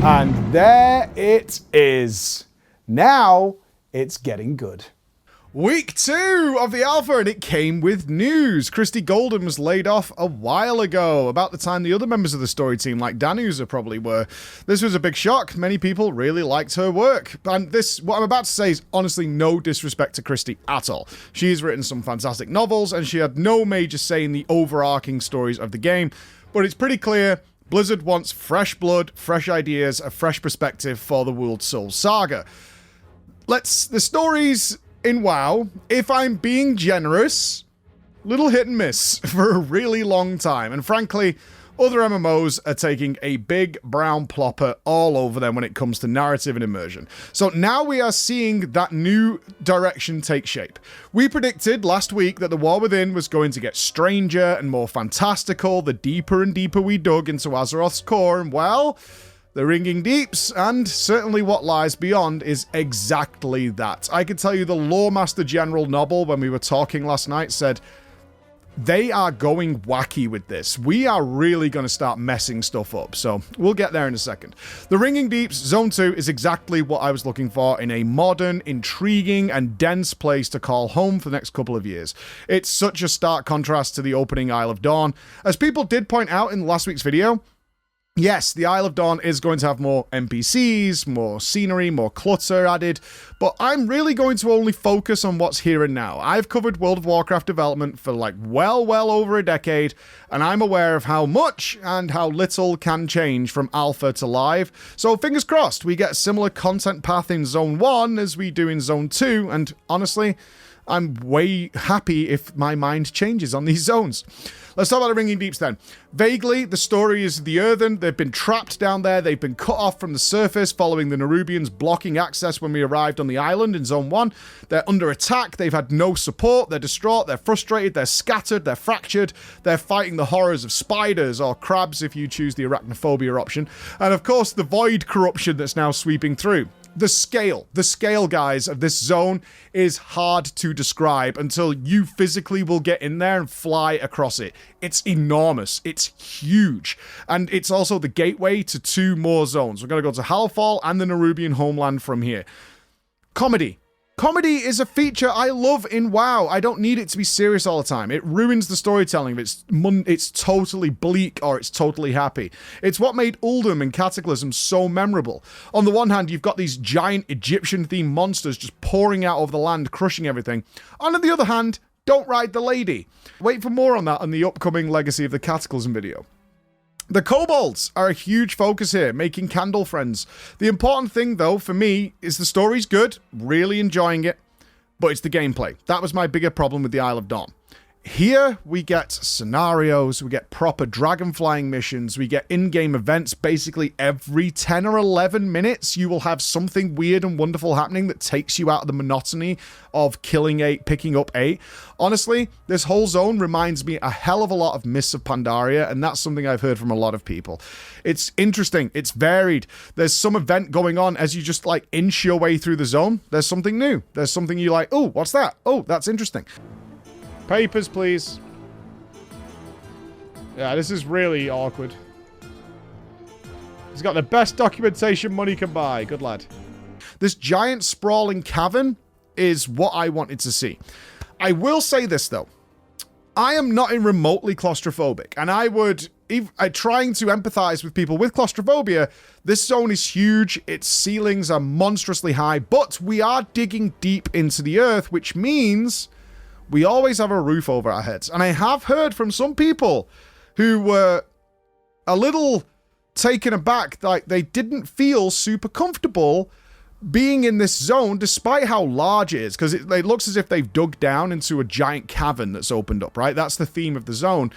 And there it is. Now it's getting good. Week 2 of the alpha, and it came with news. Christie Golden was laid off a while ago, about the time the other members of the story team, like Danuser, probably were. This was a big shock. Many people really liked her work. And this, what I'm about to say, is honestly no disrespect to Christie at all. She's written some fantastic novels, and she had no major say in the overarching stories of the game. But it's pretty clear Blizzard wants fresh blood, fresh ideas, a fresh perspective for the World Soul Saga. The stories in WoW, if I'm being generous, little hit and miss for a really long time. And frankly, other MMOs are taking a big brown plopper all over them when it comes to narrative and immersion. So now we are seeing that new direction take shape. We predicted last week that the War Within was going to get stranger and more fantastical the deeper and deeper we dug into Azeroth's core, and well, the Ringing Deeps, and certainly what lies beyond, is exactly that. I can tell you the Lore Master General Noble, when we were talking last night, said they are going wacky with this. We are really going to start messing stuff up, so we'll get there in a second. The Ringing Deeps Zone 2 is exactly what I was looking for in a modern, intriguing, and dense place to call home for the next couple of years. It's such a stark contrast to the opening Isle of Dawn. As people did point out in last week's video, yes, the Isle of Dawn is going to have more NPCs, more scenery, more clutter added, but I'm really going to only focus on what's here and now. I've covered World of Warcraft development for like well over a decade, and I'm aware of how much and how little can change from alpha to live. So fingers crossed we get a similar content path in Zone 1 as we do in Zone 2, and honestly, I'm way happy if my mind changes on these zones. Let's talk about the Ringing Deeps then. Vaguely, the story is the Earthen. They've been trapped down there. They've been cut off from the surface following the Nerubians blocking access when we arrived on the island in Zone 1. They're under attack. They've had no support. They're distraught. They're frustrated. They're scattered. They're fractured. They're fighting the horrors of spiders or crabs if you choose the arachnophobia option. And of course, the void corruption that's now sweeping through. The scale, guys, of this zone is hard to describe until you physically will get in there and fly across it. It's enormous. It's huge. And it's also the gateway to 2 more zones. We're going to go to Hallowfall and the Nerubian homeland from here. Comedy. Comedy is a feature I love in WoW. I don't need it to be serious all the time. It ruins the storytelling if it's totally bleak or it's totally happy. It's what made Uldum and Cataclysm so memorable. On the one hand, you've got these giant Egyptian-themed monsters just pouring out over the land, crushing everything. And on the other hand, don't ride the lady. Wait for more on that in the upcoming Legacy of the Cataclysm video. The kobolds are a huge focus here, making candle friends. The important thing, though, for me, is the story's good, really enjoying it, but it's the gameplay. That was my bigger problem with the Isle of Dawn. Here, we get scenarios, we get proper dragon flying missions, we get in-game events basically every 10 or 11 minutes. You will have something weird and wonderful happening that takes you out of the monotony of killing 8, picking up 8. Honestly, this whole zone reminds me a hell of a lot of Mists of Pandaria, and that's something I've heard from a lot of people. It's interesting, it's varied. There's some event going on as you just like inch your way through the zone. There's something new. There's something you like, oh, what's that? Oh, that's interesting. Papers, please. Yeah, this is really awkward. He's got the best documentation money can buy. Good lad. This giant sprawling cavern is what I wanted to see. I will say this, though. I am not remotely claustrophobic, and trying to empathize with people with claustrophobia, this zone is huge, its ceilings are monstrously high, but we are digging deep into the earth, which means we always have a roof over our heads. And I have heard from some people who were a little taken aback, like they didn't feel super comfortable being in this zone despite how large it is, because it looks as if they've dug down into a giant cavern that's opened up, right? That's the theme of the zone,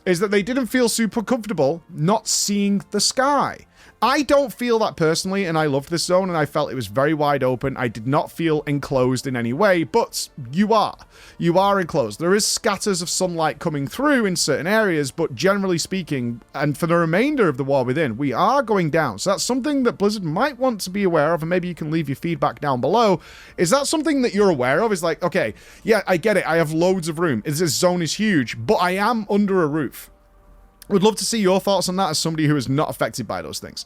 is that they didn't feel super comfortable not seeing the sky. I don't feel that personally, and I loved this zone, and I felt it was very wide open. I did not feel enclosed in any way, but you are. You are enclosed. There is scatters of sunlight coming through in certain areas, but generally speaking, and for the remainder of the War Within, we are going down. So that's something that Blizzard might want to be aware of, and maybe you can leave your feedback down below. Is that something that you're aware of? Is like, okay, yeah, I get it. I have loads of room. This zone is huge, but I am under a roof. Would love to see your thoughts on that as somebody who is not affected by those things.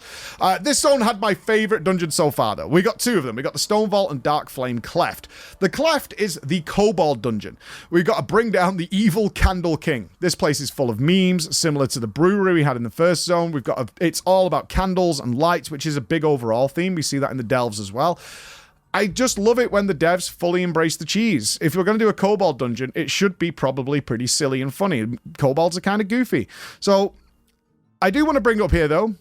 This zone had my favorite dungeon so far, though. We got two of them. We got the Stonevault and Darkflame Cleft. The Cleft is the Kobold dungeon. We've got to bring down the evil Candle King. This place is full of memes, similar to the brewery we had in the first zone. It's all about candles and lights, which is a big overall theme. We see that in the delves as well. I just love it when the devs fully embrace the cheese. If we're going to do a kobold dungeon, it should be probably pretty silly and funny. Kobolds are kind of goofy. So, I do want to bring up here, though,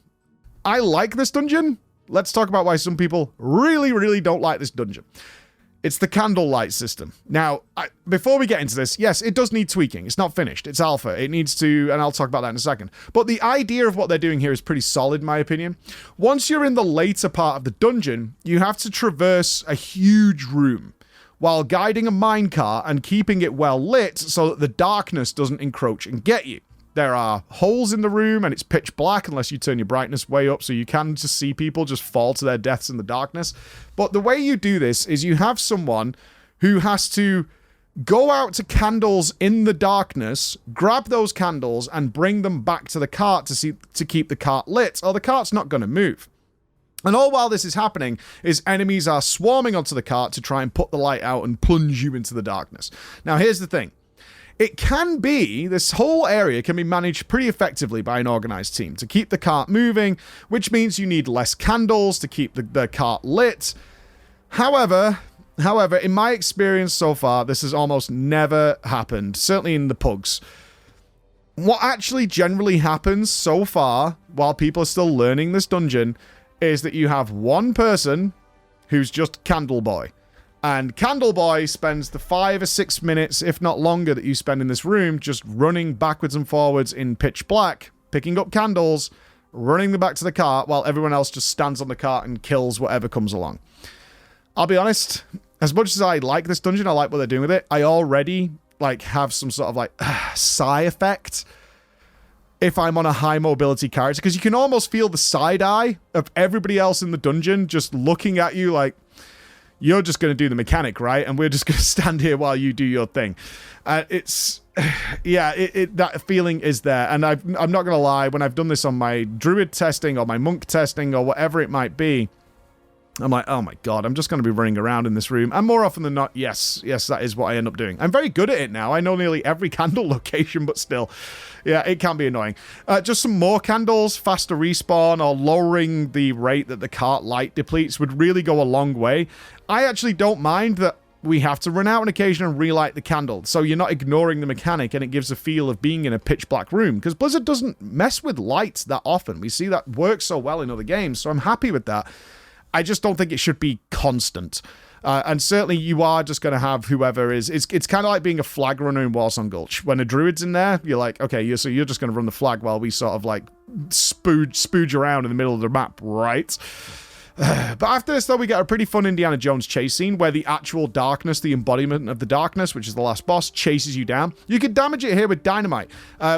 I like this dungeon. Let's talk about why some people really, really don't like this dungeon. It's the candlelight system. Now, before we get into this, yes, it does need tweaking. It's not finished. It's alpha. It needs to, and I'll talk about that in a second. But the idea of what they're doing here is pretty solid, in my opinion. Once you're in the later part of the dungeon, you have to traverse a huge room while guiding a minecart and keeping it well lit so that the darkness doesn't encroach and get you. There are holes in the room and it's pitch black unless you turn your brightness way up so you can just see people just fall to their deaths in the darkness. But the way you do this is you have someone who has to go out to candles in the darkness, grab those candles and bring them back to the cart to keep the cart lit, or the cart's not going to move. And all while this is happening is enemies are swarming onto the cart to try and put the light out and plunge you into the darkness. Now here's the thing. This whole area can be managed pretty effectively by an organized team to keep the cart moving, which means you need less candles to keep the cart lit. However, in my experience so far, this has almost never happened, certainly in the pugs. What actually generally happens so far, while people are still learning this dungeon, is that you have one person who's just Candle Boy. And Candle Boy spends the 5 or 6 minutes, if not longer, that you spend in this room just running backwards and forwards in pitch black, picking up candles, running them back to the cart, while everyone else just stands on the cart and kills whatever comes along. I'll be honest, as much as I like this dungeon, I like what they're doing with it, I already have some sort of sigh effect if I'm on a high mobility character, because you can almost feel the side eye of everybody else in the dungeon just looking at you like, you're just going to do the mechanic, right? And we're just going to stand here while you do your thing. That feeling is there. And I'm not going to lie, when I've done this on my druid testing or my monk testing or whatever it might be, I'm like, oh my god, I'm just going to be running around in this room. And more often than not, yes, that is what I end up doing. I'm very good at it now. I know nearly every candle location, but still, yeah, it can be annoying. Just some more candles, faster respawn, or lowering the rate that the cart light depletes would really go a long way. I actually don't mind that we have to run out on occasion and relight the candle, so you're not ignoring the mechanic and it gives a feel of being in a pitch black room, because Blizzard doesn't mess with lights that often. We see that work so well in other games, so I'm happy with that. I just don't think it should be constant. And certainly you are just going to have whoever is... It's kind of like being a flag runner in Warsong Gulch. When a druid's in there, you're like, okay, so you're just going to run the flag while we sort of spooge around in the middle of the map, right? But after this, though, we get a pretty fun Indiana Jones chase scene where the actual darkness, the embodiment of the darkness, which is the last boss, chases you down. You can damage it here with dynamite.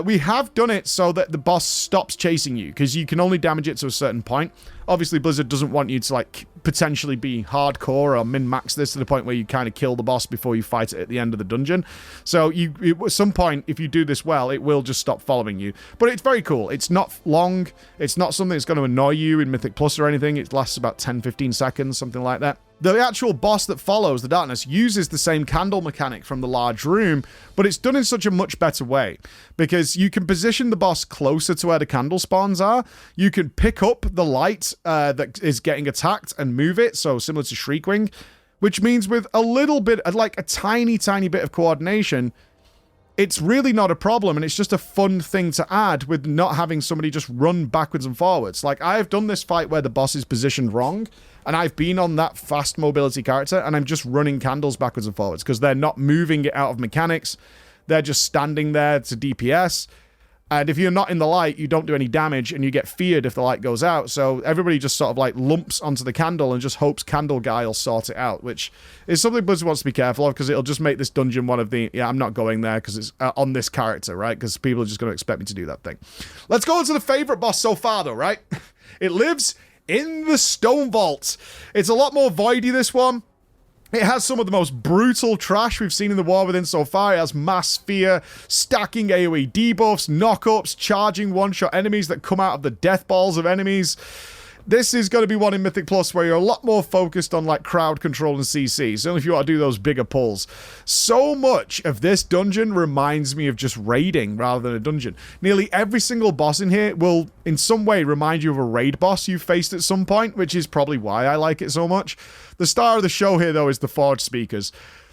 We have done it so that the boss stops chasing you, because you can only damage it to a certain point. Obviously, Blizzard doesn't want you to, potentially be hardcore or min-max this to the point where you kind of kill the boss before you fight it at the end of the dungeon. So, at some point, if you do this well, it will just stop following you. But it's very cool. It's not long. It's not something that's going to annoy you in Mythic Plus or anything. It lasts about 10-15 seconds, something like that. The actual boss that follows the darkness uses the same candle mechanic from the large room, but it's done in such a much better way, because you can position the boss closer to where the candle spawns are. You can pick up the light that is getting attacked and move it, so similar to Shriekwing, which means with a little bit, a tiny bit of coordination, it's really not a problem, and it's just a fun thing to add with not having somebody just run backwards and forwards. I've done this fight where the boss is positioned wrong, and I've been on that fast mobility character, and I'm just running candles backwards and forwards, because they're not moving it out of mechanics. They're just standing there to DPS, and if you're not in the light, you don't do any damage, and you get feared if the light goes out, so everybody just sort of lumps onto the candle and just hopes Candle Guy will sort it out, which is something Blizzard wants to be careful of, because it'll just make this dungeon one of the, I'm not going there because it's on this character, right? Because people are just going to expect me to do that thing. Let's go into the favorite boss so far, though, right? It lives in the Stonevault. It's a lot more voidy, this one. It has some of the most brutal trash we've seen in the War Within so far. It has mass fear, stacking AoE debuffs, knockups, charging one-shot enemies that come out of the death balls of enemies. This is going to be one in Mythic Plus where you're a lot more focused on like crowd control and CC, so if you want to do those bigger pulls. So much of this dungeon reminds me of just raiding rather than a dungeon. Nearly every single boss in here will in some way remind you of a raid boss you've faced at some point, which is probably why I like it so much. The star of the show here though is the Forge Speakers.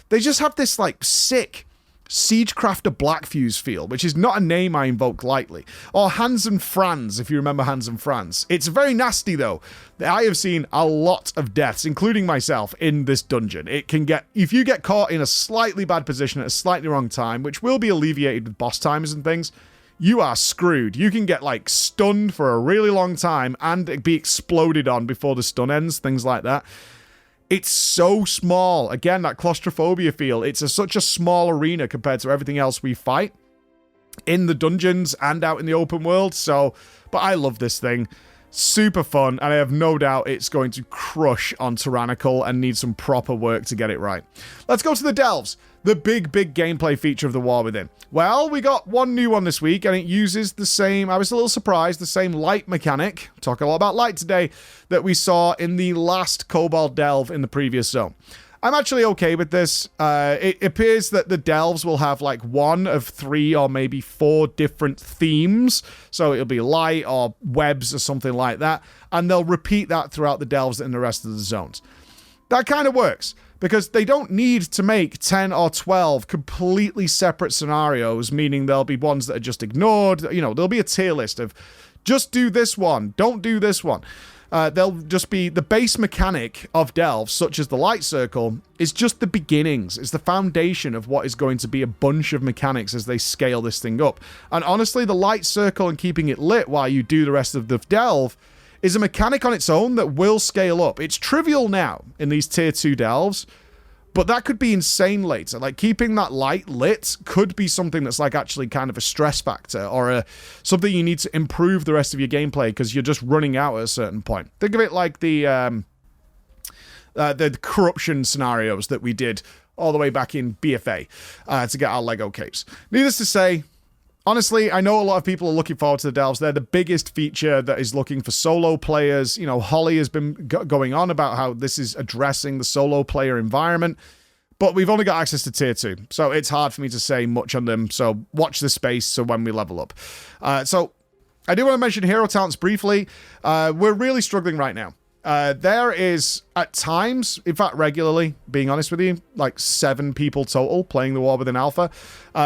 They just have this like sick Siegecrafter Blackfuse feel, which is not a name I invoke lightly. Or Hans and Franz, if you remember Hans and Franz. It's very nasty, though. I have seen a lot of deaths, including myself, in this dungeon. It can get, if you get caught in a slightly bad position at a slightly wrong time, which will be alleviated with boss timers and things, you are screwed. You can get, like, stunned for a really long time and be exploded on before the stun ends, things like that. It's so small. Again, that claustrophobia feel. It's such a small arena compared to everything else we fight in the dungeons and out in the open world. So, but I love this thing. Super fun, and I have no doubt it's going to crush on Tyrannical and need some proper work to get it right. Let's go to the Delves. The big gameplay feature of the War Within. Well, we got one new one this week, and it uses the same, I was a little surprised, the same light mechanic, talk a lot about light today, that we saw in the last Kobold Delve in the previous zone. I'm actually okay with this. It appears that the Delves will have like one of 3 or maybe 4 different themes. So it'll be light or webs or something like that. And they'll repeat that throughout the Delves and the rest of the zones. That kind of works, because they don't need to make 10 or 12 completely separate scenarios, meaning there'll be ones that are just ignored. You know, there'll be a tier list of just do this one, don't do this one. They'll just be the base mechanic of Delves, such as the light circle, is just the beginnings. It's the foundation of what is going to be a bunch of mechanics as they scale this thing up. And honestly, the light circle and keeping it lit while you do the rest of the Delve is a mechanic on its own that will scale up. It's trivial now in these tier 2 Delves, but that could be insane later. Like, keeping that light lit could be something that's like actually kind of a stress factor, or something you need to improve the rest of your gameplay because you're just running out at a certain point. Think of it like the corruption scenarios that we did all the way back in BFA to get our Lego capes. Needless to say, honestly, I know a lot of people are looking forward to the Delves. They're the biggest feature that is looking for solo players. You know, Holly has been going on about how this is addressing the solo player environment, but we've only got access to tier 2, so it's hard for me to say much on them, so watch the space so when we level up. So I do want to mention hero talents briefly. We're really struggling right now. There is, at times, in fact regularly, being honest with you, like 7 people total playing the War Within Alpha.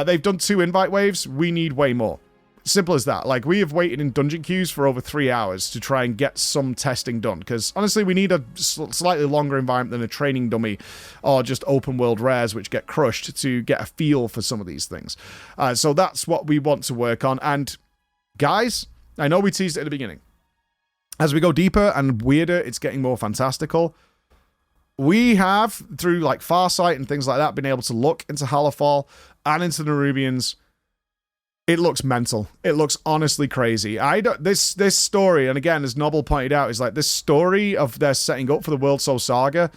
They've done 2 invite waves. We need way more. Simple as that. Like, we have waited in dungeon queues for over 3 hours to try and get some testing done, because honestly we need a slightly longer environment than a training dummy or just open world rares which get crushed to get a feel for some of these things. So that's what we want to work on. And guys, I know we teased it at the beginning. As we go deeper and weirder, it's getting more fantastical. We have, through like Farsight and things like that, been able to look into Hallowfall and into the Nerubians. It looks mental. It looks honestly crazy. This story, and again, as Noble pointed out, is like this story of their setting up for the World Soul Saga.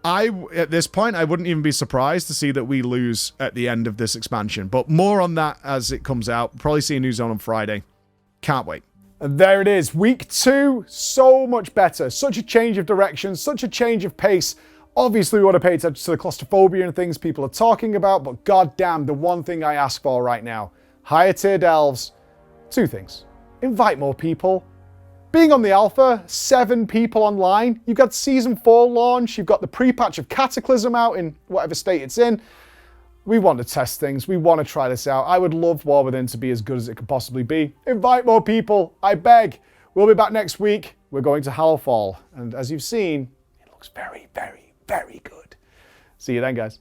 At this point, I wouldn't even be surprised to see that we lose at the end of this expansion. But more on that as it comes out. We'll probably see a new zone on Friday. Can't wait. And there it is. Week 2, so much better. Such a change of direction, such a change of pace. Obviously, we want to pay attention to the claustrophobia and things people are talking about, but goddamn, the one thing I ask for right now, higher tier Delves, 2 things. Invite more people. Being on the alpha, 7 people online. You've got Season 4 launch, you've got the pre-patch of Cataclysm out in whatever state it's in. We want to test things. We want to try this out. I would love War Within to be as good as it could possibly be. Invite more people, I beg. We'll be back next week. We're going to Hallowfall. And as you've seen, it looks very, very, very good. See you then, guys.